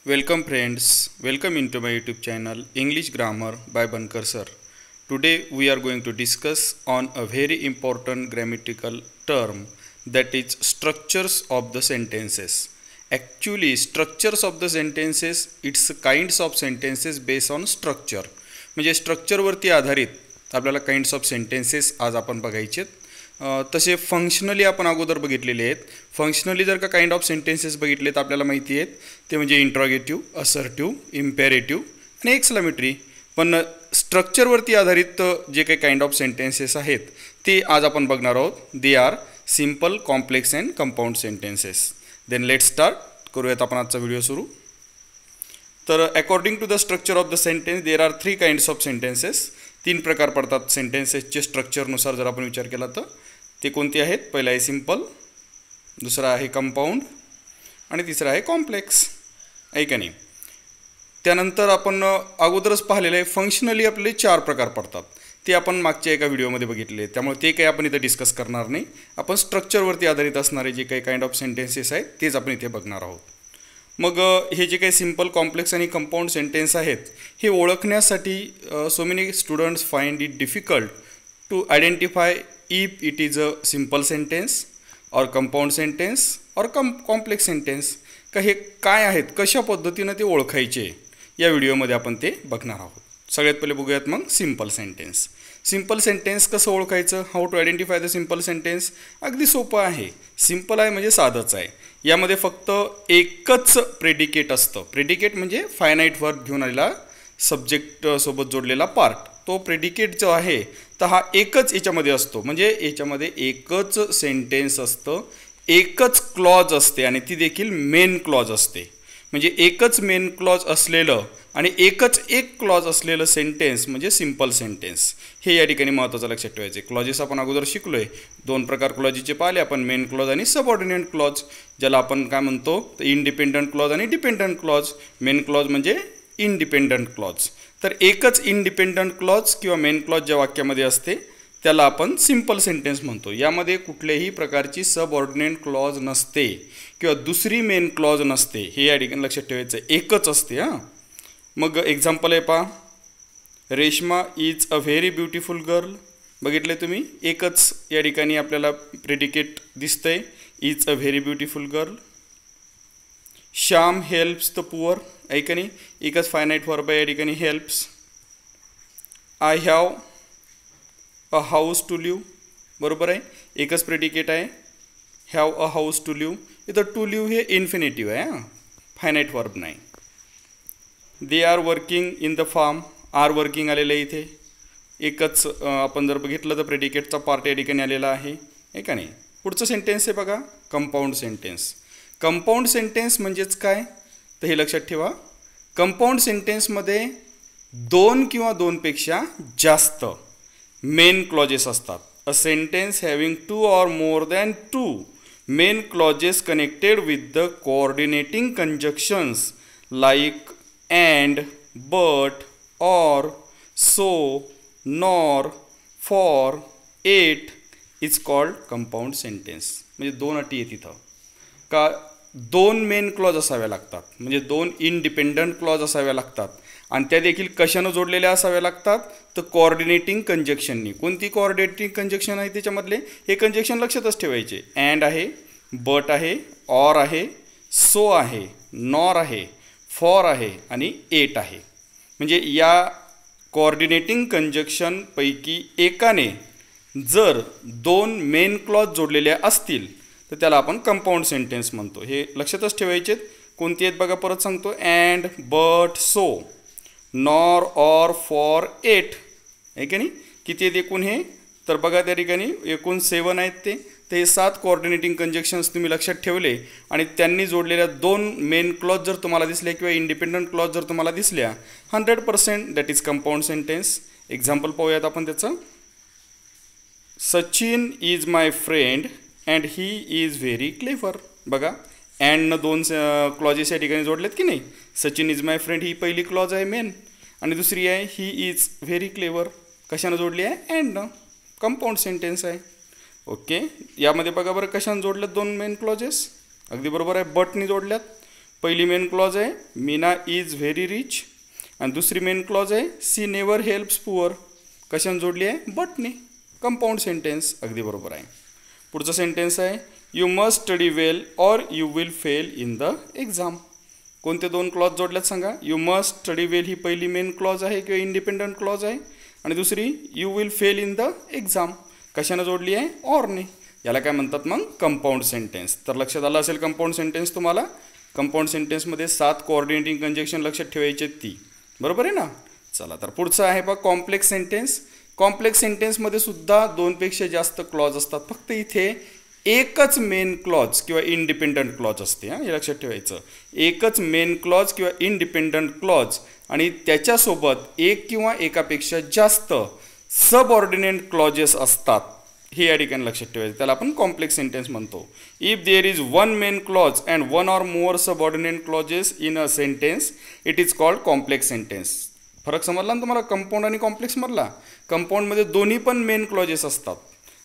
Welcome friends, welcome into my YouTube channel English Grammar by Bankar sir. Today we are going to discuss on a very important grammatical term, that is structures of the sentences. Actually structures of the sentences, it's kinds of sentences based on structure. म्हणजे structure वरती आधारित आपल्याला kinds of sentences आज आपण बघायचे आहेत. तसे functionally आपण अगोदर बघितलेले आहेत. फंक्शनली जर का काइंड ऑफ सेंटेन्सेस बघितले तर आपल्याला माहिती आहेत ते म्हणजे इंट्रोगेटिव्ह, असर्टिव्ह, इम्पेरेटिव्ह आणि एक्सक्लेमेटरी. पण स्ट्रक्चरवरती आधारित जे काही काइंड ऑफ सेंटेन्सेस आहेत ते आज आपण बघणार आहोत. They are simple, complex and compound sentences. Then let's start. करूयात आपण आजचा व्हिडिओ सुरू. तर according to the structure of the sentence there are 3 kinds of sentences. 3 प्रकार पडतात सेंटेन्सेसचे स्ट्रक्चरनुसार जर आपण विचार केला तर. ते कोणते आहेत? पहिला आहे सिंपल, दुसरा आहे कंपाऊंड आणि तिसरा आहे कॉम्प्लेक्स. आहे का नाही? त्यानंतर आपण अगोदरच पाहिलेलं आहे फंक्शनली आपले 4 प्रकार पडतात. ते आपण मागच्या एका व्हिडिओमध्ये बघितले आहेत, त्यामुळे ते काही आपण इथे डिस्कस करणार नाही. आपण स्ट्रक्चरवरती आधारित असणारे जे काही काइंड ऑफ सेंटेन्सेस आहेत तेच आपण इथे बघणार आहोत. मग हे जे काही सिंपल, कॉम्प्लेक्स आणि कंपाऊंड सेंटेन्स आहेत हे ओळखण्यासाठी so many students find it difficult to identify if it is a simple sentence or compound sentence or complex sentence. का हे काय आहेत, कशा पद्धतीनं ते ओळखायचे, या व्हिडिओमध्ये आपण ते बघणार आहोत. सगळ्यात पहिले बघूयात मग सिंपल सेंटेन्स. सिंपल सेंटेन्स कसं ओळखायचं, how to identify the simple sentence. अगदी सोपं आहे. सिंपल आहे म्हणजे साधंच आहे. यामध्ये फक्त एकच प्रेडिकेट असतं. प्रेडिकेट म्हणजे फायनाईट वर्ब घेऊन आलेला सब्जेक्ट सोबत जोडलेला पार्ट. तो प्रेडिकेट जो आहे तर हा एकच याच्यामध्ये असतो. म्हणजे याच्यामध्ये एकच सेंटेन्स असतं, एकच क्लॉज असते आणि ती देखील मेन क्लॉज असते. म्हणजे एकच मेन क्लॉज असलेलं आणि एकच एक क्लॉज असलेलं सेंटेन्स म्हणजे सिंपल सेंटेन्स. हे या ठिकाणी महत्त्वाचं लक्षात ठेवायचे. क्लॉजेस आपण अगोदर शिकलो आहे. 2 प्रकार क्लॉजेसचे पाहिले आपण, मेन क्लॉज आणि सबऑर्डिनेट क्लॉज. ज्याला आपण काय म्हणतो तर इंडिपेंडंट क्लॉज आणि डिपेंडंट क्लॉज. मेन क्लॉज म्हणजे इंडिपेंडंट क्लॉज. तर एकच इंडिपेंडंट क्लॉज किंवा मेन क्लॉज ज्या वाक्यामध्ये असते त्याला आपण सिंपल सेंटेन्स म्हणतो. यामध्ये कुठल्याही प्रकारची सबऑर्डिनेट क्लॉज नसते किंवा दुसरी मेन क्लॉज नसते. हे या ठिकाणी लक्षात ठेवायचं, एकच असते. हां, मग एक्झाम्पल आहे पहा. Reshma is a very beautiful girl. बघितले तुम्ही, एकच या ठिकाणी आपल्याला प्रेडिकेट दिसतंय, is a very beautiful girl. Shyam helps the poor. ऐका नाही, एकच फायनाईट वर्ब आहे या ठिकाणी, helps. I have a house to live. बरोबर आहे, एकच प्रेडिकेट आहे, have a house to live. इथं टू लिव्ह हे इन्फिनेटिव्ह आहे, हां, फायनाईट वर्ब नाही. They are working in the farm. Are working आलेलं आहे इथे. एकच आपण जर बघितलं तर प्रेडिकेटचा पार्ट या ठिकाणी आलेला आहे का नाही. पुढचं सेंटेन्स आहे बघा, कंपाऊंड सेंटेन्स. कंपाऊंड सेंटेन्स म्हणजेच काय तर हे लक्षात ठेवा. कंपाऊंड सेंटेन्समध्ये 2 किंवा 2पेक्षा जास्त मेन क्लॉजेस असतात. A sentence having 2 or more than 2 main clauses connected with the coordinating conjunctions like and, but, or, so, nor, for, it is called compound sentence. म्हणजे 2 अटी आहेत तिथं. का 2 मेन क्लॉज असाव्या लागतात, म्हणजे 2 इंडिपेंडंट क्लॉज असाव्या लागतात आणि त्या देखील कशानं जोडलेल्या असाव्या लागतात तर कोऑर्डिनेटिंग कंजक्शननी. कोणती कोऑर्डिनेटिंग कंजक्शन आहे त्याच्यामधले हे कंजक्शन लक्षातच ठेवायचे. अँड आहे, बट आहे, ऑर आहे, सो आहे, नॉर आहे, फॉर आहे आणि एट आहे. म्हणजे या कोऑर्डिनेटिंग कंजक्शनपैकी एकाने जर 2 मेन क्लॉज जोडलेल्या असतील तर त्याला आपण कंपाऊंड सेंटेन्स म्हणतो. हे लक्षातच ठेवायचे. कोणती आहेत बघा, परत सांगतो. And, but, so, nor, or, for, yet. आहे की नाही. किती आहेत एकूण हे तर बघा त्या ठिकाणी एकूण 7 आहेत. ते 7 कोऑर्डिनेटिंग कंजक्शन्स तुम्ही लक्षात ठेवले आणि त्यांनी जोडलेल्या 2 मेन क्लॉज जर तुम्हाला दिसल्या किंवा इंडिपेंडंट क्लॉज जर तुम्हाला दिसल्या 100% that is compound sentence. Example पाहूयात आपण त्याचं. Sachin is my friend and he is very clever. बघा, अँडनं 2 क्लॉजेस या ठिकाणी जोडलेत की नाही. सचिन इज माय फ्रेंड ही पहिली क्लॉज आहे मेन आणि दुसरी आहे ही इज व्हेरी क्लेवर. कशानं जोडली आहे? अँडनं. कंपाऊंड सेंटेन्स आहे. ओके, यामध्ये बघा बरं कशानं जोडल्यात 2 मेन क्लॉजेस. अगदी बरोबर आहे, बटनी जोडल्यात. पहिली मेन क्लॉज आहे मीना इज व्हेरी रिच, आणि दुसरी मेन क्लॉज आहे सी नेवर हेल्प्स पुअर. कशाने जोडली आहे? बटने. Compound sentence. अगदी बरोबर आहे. पुढचं सेंटेन्स आहे you must study well or you will fail in the exam. कोणते दोन क्लॉज जोडल्यात सांगा? यू मस्ट स्टडी वेल ही पहिली मेन क्लॉज आहे किंवा इंडिपेंडंट क्लॉज आहे, आणि दुसरी you will fail in the exam कशाने जोडली आहे? ऑरने. याला काय म्हणतात मग? Compound sentence. तर लक्षात आलं असेल कंपाऊंड सेंटेन्स तुम्हाला. कंपाऊंड सेंटेन्समध्ये 7 कोऑर्डिनेटिंग कंजक्शन लक्षात ठेवायचे ती. बरोबर आहे ना? चला तर पुढचं आहे बघा कॉम्प्लेक्स सेंटेन्स. कॉम्प्लेक्स सेंटेन्समध्ये सुद्धा 2पेक्षा जास्त क्लॉज असतात. फक्त इथे एकच मेन क्लॉज किंवा इंडिपेंडंट क्लॉज असते. हे लक्षात ठेवायचं. एकच मेन क्लॉज किंवा इंडिपेंडंट क्लॉज आणि त्याच्यासोबत एक किंवा एकापेक्षा जास्त सबऑर्डिनेट क्लॉजेस असतात. हे या ठिकाणी लक्षात ठेवायचं. त्याला आपण कॉम्प्लेक्स सेंटेन्स म्हणतो. If there is one main clause and one or more subordinate clauses in a sentence it is called complex sentence. फरक समजला ना तुम्हाला कंपाऊंड आणि कॉम्प्लेक्स मधला? कंपाऊंडमध्ये दोन्ही पण मेन क्लॉजेस असतात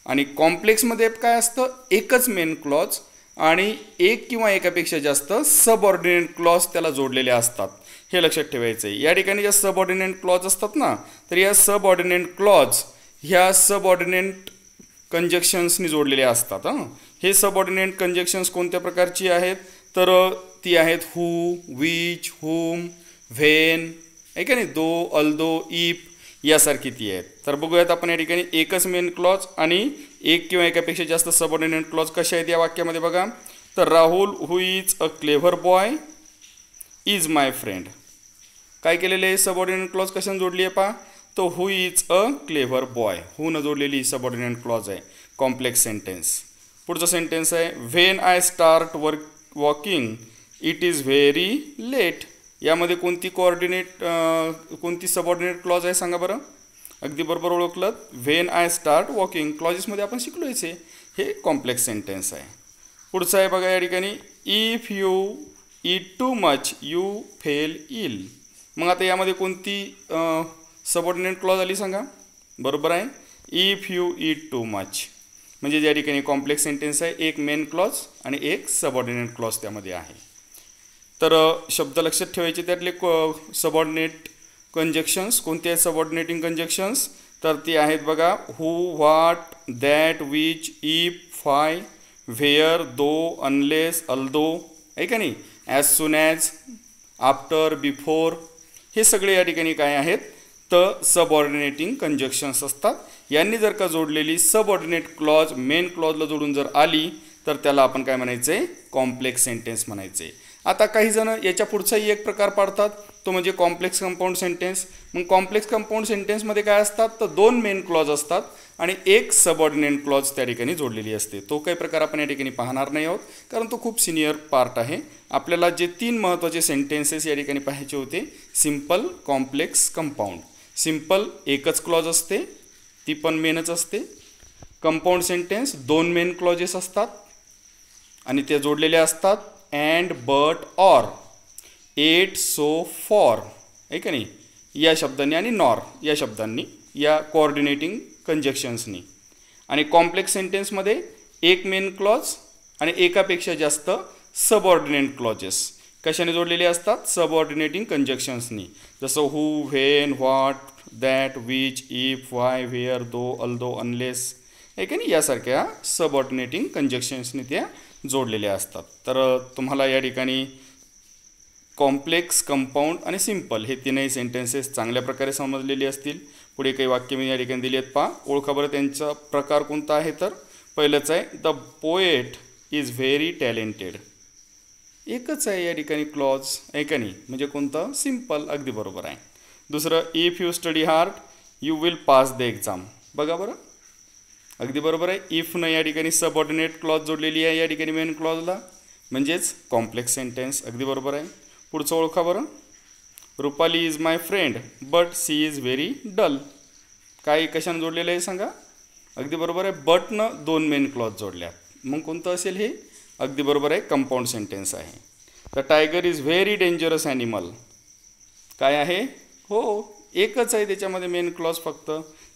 आणि कॉम्प्लेक्समध्ये काय असतं? एकच मेन क्लॉज आणि एक किंवा एकापेक्षा जास्त सबऑर्डिनेट क्लॉज त्याला जोडलेले असतात. हे लक्षात ठेवायचं आहे. या ठिकाणी ज्या सबऑर्डिनेट क्लॉज असतात ना, तर या सबऑर्डिनेट क्लॉज ह्या सबऑर्डिनेट कंजक्शन्सनी जोडलेले असतात. हे सबऑर्डिनेट कंजक्शन्स कोणत्या प्रकारची आहेत? तर ती आहेत हू, विच, हुम, व्हेन, आहे का नाही, दो, अल्दो, इफ यासारखी ती आहेत. तर बघूयात आपण या ठिकाणी एकच मेन क्लॉज आणि एक किंवा एकापेक्षा जास्त सबऑर्डिनेट क्लॉज कशा आहेत या वाक्यामध्ये बघा. तर Rahul who is a clever boy is my friend. काय केलेले आहे? सबऑर्डिनेट क्लॉज कशाने जोडली आहे पहा? तो who is a clever boy, who न जोडलेली सबऑर्डिनेट क्लॉज आहे. Complex sentence. पुढचं सेंटेन्स आहे when I start walking it is very late. यामध्ये कोणती कोणती सबऑर्डिनेट क्लॉज आहे सांगा बरं? अगदी बरोबर ओळखलं. व्हेन आय स्टार्ट वॉकिंग क्लॉजेसमध्ये आपण शिकलोयच आहे. हे कॉम्प्लेक्स सेंटेन्स आहे. पुढचं आहे बघा या ठिकाणी if you eat too much you feel ill. मग आता यामध्ये कोणती सबऑर्डिनेट क्लॉज आली सांगा? बरोबर आहे if you eat too much. म्हणजे या ठिकाणी कॉम्प्लेक्स सेंटेन्स आहे. एक मेन क्लॉज आणि एक सबऑर्डिनेट क्लॉज त्यामध्ये आहे. तर शब्द लक्षात ठेवायचे त्यातले सबऑर्डिनेट कंजक्शन्स कोणते आहेत? सबऑर्डिनेटिंग कंजक्शन्स तर ते आहेत बघा who, what, that, which, if, why, where, though, unless, although, आहे का नाही, as soon as, after, before. हे सगळे या ठिकाणी काय आहेत? तर सबऑर्डिनेटिंग कंजक्शन्स असतात. यांनी जर का जोडलेली सबऑर्डिनेट क्लॉज मेन क्लॉजला जोडून जर आली तर त्याला आपण काय म्हणायचं आहे? कॉम्प्लेक्स सेंटेन्स म्हणायचे. आता काही जण याच्या पुढचाही एक प्रकार पाडतात, तो म्हणजे कॉम्प्लेक्स कंपाऊंड सेंटेन्स. मग कॉम्प्लेक्स कंपाऊंड सेंटेन्समध्ये काय असतात? तर 2 मेन क्लॉज असतात आणि एक सबऑर्डिनेट क्लॉज त्या ठिकाणी जोडलेली असते. तो काही प्रकार आपण या ठिकाणी पाहणार नाही आहोत कारण तो खूप सिनियर पार्ट आहे. आपल्याला जे 3 महत्त्वाचे सेंटेन्सेस या ठिकाणी पाहायचे होते, सिम्पल, कॉम्प्लेक्स, कंपाऊंड. सिम्पल एकच क्लॉज असते, ती पण मेनच असते. कंपाऊंड सेंटेन्स 2 मेन क्लॉजेस असतात आणि ते जोडलेले असतात and, but, or, yet, so, for, आहे का नाही, या शब्दांनी आणि नॉर या शब्दांनी, या कोऑर्डिनेटिंग कंजक्शन्सनी. आणि कॉम्प्लेक्स सेंटेन्समध्ये एक मेन क्लॉज आणि एकापेक्षा जास्त सबऑर्डिनेट क्लॉजेस कशाने जोडलेले असतात? सबऑर्डिनेटिंग कंजक्शन्सनी. जसं who, when, what, that, which, if, why, where, though, although, unless, आहे का नाही, यासारख्या सबऑर्डिनेटिंग कंजक्शन्सनी त्या जोडलेल्या असतात. तर तुम्हाला या ठिकाणी कॉम्प्लेक्स, कंपाऊंड आणि सिम्पल हे 3ही सेंटेन्सेस चांगल्या प्रकारे समजलेली असतील. पुढे काही वाक्य मी या ठिकाणी दिली आहेत पहा. ओळखा बरं त्यांचा प्रकार कोणता आहे? तर पहिलंच आहे the poet is very talented. एकच आहे या ठिकाणी क्लॉज, आहे का नाही, म्हणजे कोणतं? सिम्पल. अगदी बरोबर आहे. दुसरं if you study hard you will pass the exam. बघा बरं, अगदी बरोबर आहे. इफनं या ठिकाणी सबऑर्डिनेट क्लॉज जोडलेली आहे या ठिकाणी मेन क्लॉजला, म्हणजेच कॉम्प्लेक्स सेंटेन्स. अगदी बरोबर आहे. पुढचं ओळखा बरं Rupali is my friend but she is very dull. काय कशानं जोडलेलं आहे सांगा? अगदी बरोबर आहे. बटनं 2 मेन क्लॉज जोडल्यात, मग कोणतं असेल हे? अगदी बरोबर आहे, कंपाऊंड सेंटेन्स आहे. The tiger is very dangerous animal. काय आहे? हो, एकच आहे त्याच्यामध्ये मेन क्लॉज फक्त.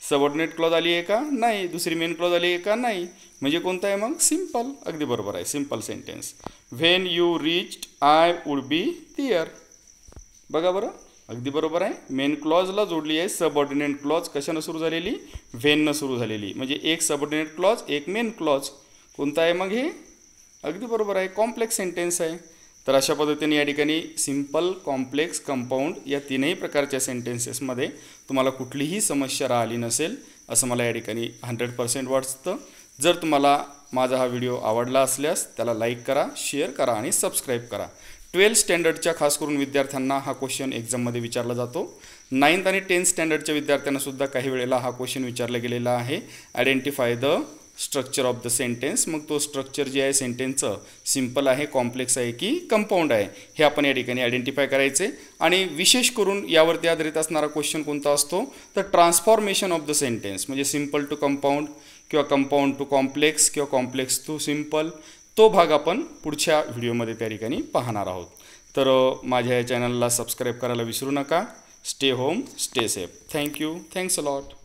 सबऑर्डिनेट क्लॉज आली आहे का? नाही. दुसरी मेन क्लॉज आली आहे का? नाही. म्हणजे कोणतं आहे मग? सिम्पल. अगदी बरोबर आहे, simple sentence. When you reached I would be there. बघा बरं, अगदी बरोबर आहे. मेन क्लॉजला जोडली आहे सबऑर्डिनेट क्लॉज. कशानं सुरू झालेली? व्हेननं सुरू झालेली. म्हणजे एक सबऑर्डिनेट क्लॉज, एक मेन क्लॉज. कोणतं आहे मग हे? अगदी बरोबर आहे, कॉम्प्लेक्स सेंटेन्स आहे. तर अशा पद्धतीने या ठिकाणी सिम्पल, कॉम्प्लेक्स, कंपाऊंड या तीनही प्रकारच्या सेंटेन्सेसमध्ये तुम्हाला कुठलीही समस्या राहिली नसेल असं मला या ठिकाणी 100% वाटतं. जर तुम्हाला माझा हा व्हिडिओ आवडला असल्यास त्याला लाईक करा, शेअर करा आणि सबस्क्राईब करा. 12th स्टँडर्डच्या खास करून विद्यार्थ्यांना हा क्वेश्चन एक्झाममध्ये विचारला जातो. 9th आणि 10th स्टँडर्डच्या विद्यार्थ्यांनासुद्धा काही वेळेला हा क्वेश्चन विचारला गेलेला आहे. Identify the structure of the sentence. मग तो स्ट्रक्चर जे आहे सेंटेन्सचं सिम्पल आहे, कॉम्प्लेक्स आहे की कंपाऊंड आहे हे आपण या ठिकाणी आयडेंटिफाय करायचे. आणि विशेष करून यावरती आधारित असणारा क्वेश्चन कोणता असतो? तर ट्रान्सफॉर्मेशन ऑफ द सेंटेन्स. म्हणजे सिम्पल टू कंपाऊंड किंवा कंपाऊंड टू कॉम्प्लेक्स किंवा कॉम्प्लेक्स टू सिम्पल. तो भाग आपण पुढच्या व्हिडिओमध्ये त्या ठिकाणी पाहणार आहोत. तर माझ्या या चॅनलला सबस्क्राईब करायला विसरू नका. Stay home, stay safe. Thank you. Thanks a lot.